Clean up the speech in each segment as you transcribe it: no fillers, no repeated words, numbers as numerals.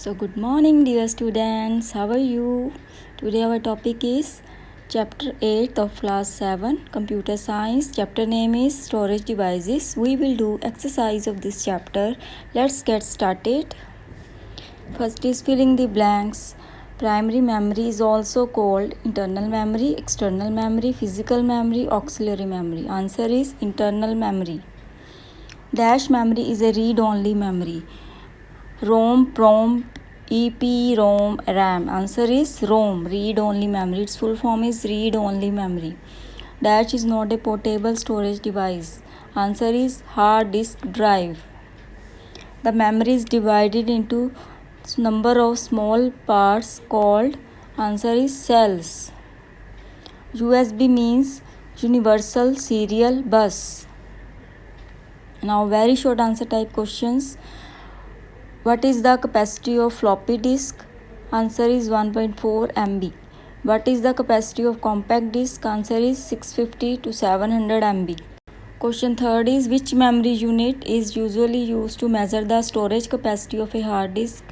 So, good morning, dear students. How are you? Today, our topic is Chapter 8 of Class 7 Computer Science. Chapter name is Storage Devices. We will do exercise of this chapter. Let's get started. First is filling the blanks. Primary memory is also called internal memory, external memory, physical memory, auxiliary memory. Answer is internal memory. Dash memory is a read-only memory. ROM, PROM, EPROM, RAM. Answer is ROM, read-only memory. Its full form is read-only memory. Dash is not a portable storage device. Answer is hard disk drive. The memory is divided into number of small parts called, answer is cells. USB means universal serial bus. Now very short answer type questions. What is the capacity of floppy disk? Answer is 1.4 MB. What is the capacity of compact disk? Answer is 650 to 700 MB. Question third is which memory unit is usually used to measure the storage capacity of a hard disk?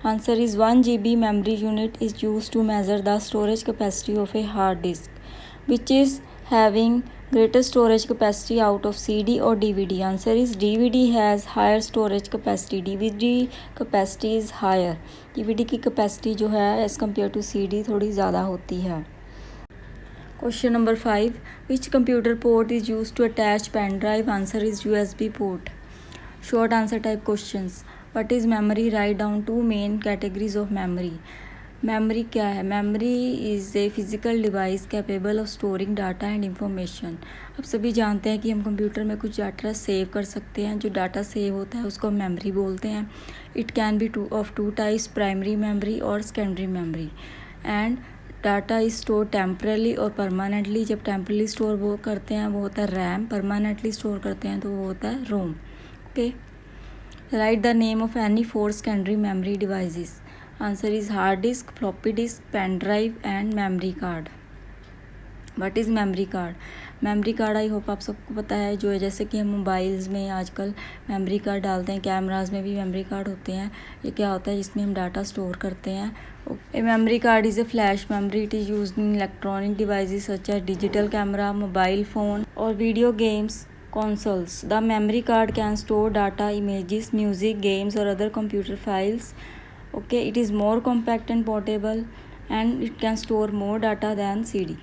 Answer is 1 GB memory unit is used to measure the storage capacity of a hard disk, which is having greater storage capacity out of CD or DVD. Answer is DVD has higher storage capacity. DVD capacity is higher. DVD की capacity जो है as compared to CD थोड़ी ज़्यादा होती है. Question number 5. Which computer port is used to attach pen drive? Answer is USB port. Short answer type questions. What is memory? Write down two main categories of memory. Memory क्या है? Memory is a physical device capable of storing data and information. अब सभी जानते हैं कि हम computer में कुछ डाटा सेव कर सकते हैं. जो डाटा सेव होता है उसको हम मेमोरी बोलते हैं. It can be two types, primary memory और secondary memory. And data is store temporarily और परमानेंटली. जब टेम्परली स्टोर वो करते हैं वो होता है रैम, परमानेंटली स्टोर करते हैं तो वो होता है ROM. Okay, write the name of any 4 secondary memory devices. Answer is hard disk, floppy disk, pen drive and memory card. What is memory card? Memory card I hope आप सबको पता है, जो है जैसे कि हम मोबाइल्स में आजकल मेमोरी कार्ड डालते हैं, कैमराज में भी मेमोरी कार्ड होते हैं. ये क्या होता है? जिसमें हम डाटा स्टोर करते हैं. A memory card is a flash memory. It is used in electronic devices such as digital camera, mobile phone और video games consoles. The memory card can store data, images, music, games or other computer files. Okay, it is more compact and portable and it can store more data than CD.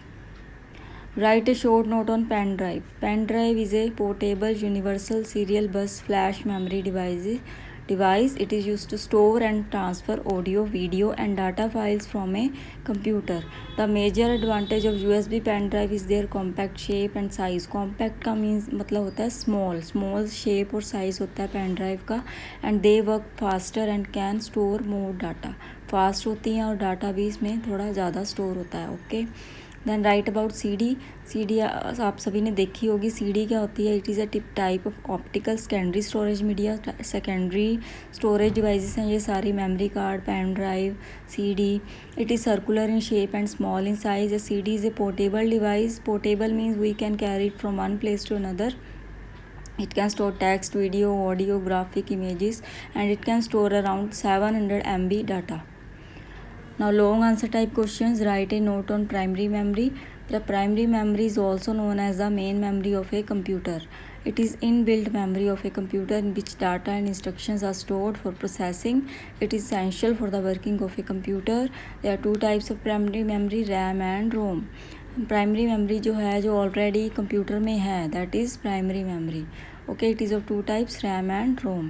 Write a short note on pen drive. Pen drive is a portable universal serial bus flash memory device. It is used to store and transfer audio, video and data files from a computer. The major advantage of USB pen drive is their compact shape and size. Compact का means मतलब होता है small shape और size होता है pen drive का. And they work faster and can store more data. Fast होती हैं और data भी इसमें थोड़ा ज़्यादा store होता है. Okay. Then write about CD आप सभी ने देखी होगी. CD क्या होती है? It is a type of optical secondary storage media. Secondary storage devices हैं ये सारी. Memory card, pen drive, CD. It is circular in shape and small in size. CD is a portable device. Portable means we can carry it from one place to another. It can store text, video, audio, graphic images and it can store around 700 MB data. Now long answer type questions. Write a note on primary memory. The primary memory is also known as the main memory of a computer. It is inbuilt memory of a computer in which data and instructions are stored for processing. It is essential for the working of a computer. There are two types of primary memory, RAM and ROM. Primary memory जो है जो already computer में है that is primary memory. Okay, it is of two types, RAM and ROM.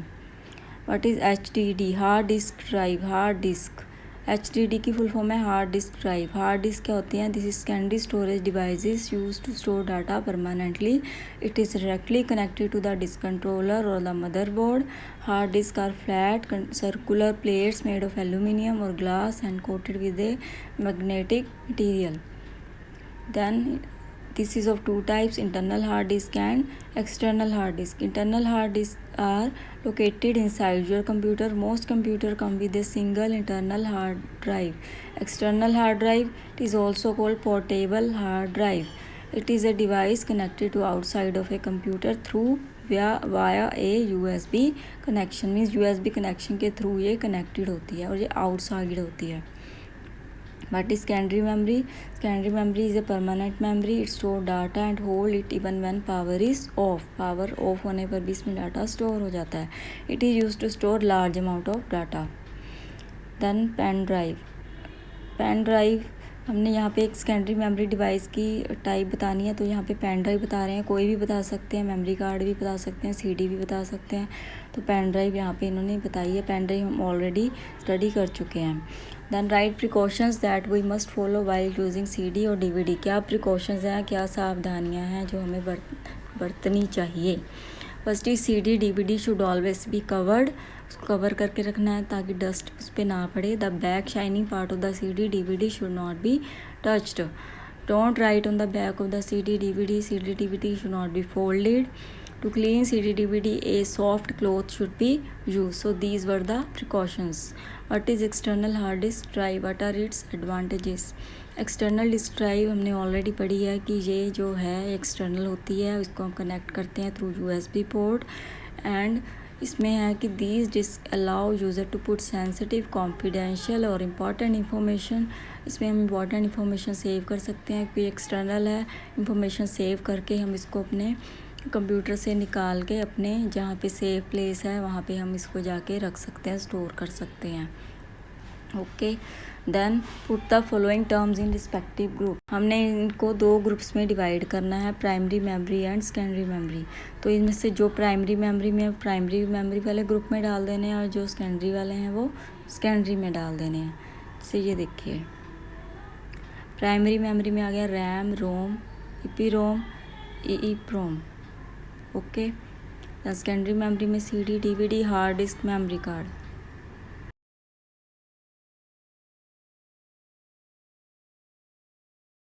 What is HDD? Hard disk drive. Hard disk HDD की full form है hard disk drive. Hard disk क्या होती हैं? This is secondary storage devices use to store data permanently. It is directly connected to the disk controller और the motherboard. Hard disk are flat circular plates made of aluminium और glass and coated with a magnetic material. Then this is of two types, internal hard disk and external hard disk. Internal hard disks are located inside your computer. Most computers come with a single internal hard drive. External hard drive is also called portable hard drive. It is a device connected to outside of a computer through via A USB connection, means USB connection के through ये connected होती है और ये outside होती है. What is secondary memory? Secondary memory is a permanent memory. It store data and hold it even when power is off. Power off होने पर भी इसमें डाटा स्टोर हो जाता है. It is used to store large amount of data. Then pen drive. Pen drive हमने यहाँ पे एक सेकेंडरी मेमोरी डिवाइस की टाइप बतानी है, तो यहाँ पे पेन ड्राइव बता रहे हैं. कोई भी बता सकते हैं, मेमोरी कार्ड भी बता सकते हैं, CD भी बता सकते हैं. तो पेन ड्राइव यहाँ पे इन्होंने बताई है. पेन ड्राइव हम ऑलरेडी स्टडी कर चुके हैं. Then write precautions that we must follow while using CD और DVD. क्या प्रिकॉशंस हैं, क्या सावधानियाँ हैं जो हमें बरतनी चाहिए. First is CD DVD should always be covered. उसको कवर करके रखना है ताकि डस्ट उस पर ना पड़े. The back shining part of the CD DVD should not be touched. Don't write on the back of the CD DVD. CD DVD should not B folded. To clean CD DVD, a soft cloth should be used. So these were the precautions. What is external hard disk drive? What are its advantages? External disk drive हमने already पढ़ी है कि ये जो है external होती है, इसको हम कनेक्ट करते हैं थ्रू USB पोर्ट. एंड इसमें है कि these disc allow user to put sensitive, confidential और इम्पॉर्टेंट इंफॉर्मेशन. इसमें हम इम्पॉर्टेंट इंफॉर्मेशन सेव कर सकते हैं. क्योंकि एक्सटर्नल है, इंफॉर्मेशन सेव करके हम इसको अपने कंप्यूटर से निकाल के अपने जहाँ पे सेफ प्लेस है वहाँ पे हम इसको जाके रख सकते हैं, स्टोर कर सकते हैं. Okay. Then put the following terms in respective group. हमने इनको 2 ग्रुप्स में डिवाइड करना है, primary memory and secondary memory. तो इनमें से जो प्राइमरी मेमोरी में प्राइमरी मेमोरी वाले ग्रुप में डाल देने हैं और जो सेकेंडरी वाले हैं वो सेकेंडरी में डाल देने हैं. जैसे ये देखिए, प्राइमरी मेमोरी में आ गया रैम, रोम, EPROM, EEPROM. Okay. Secondary memory में CD DVD, hard disk, memory card.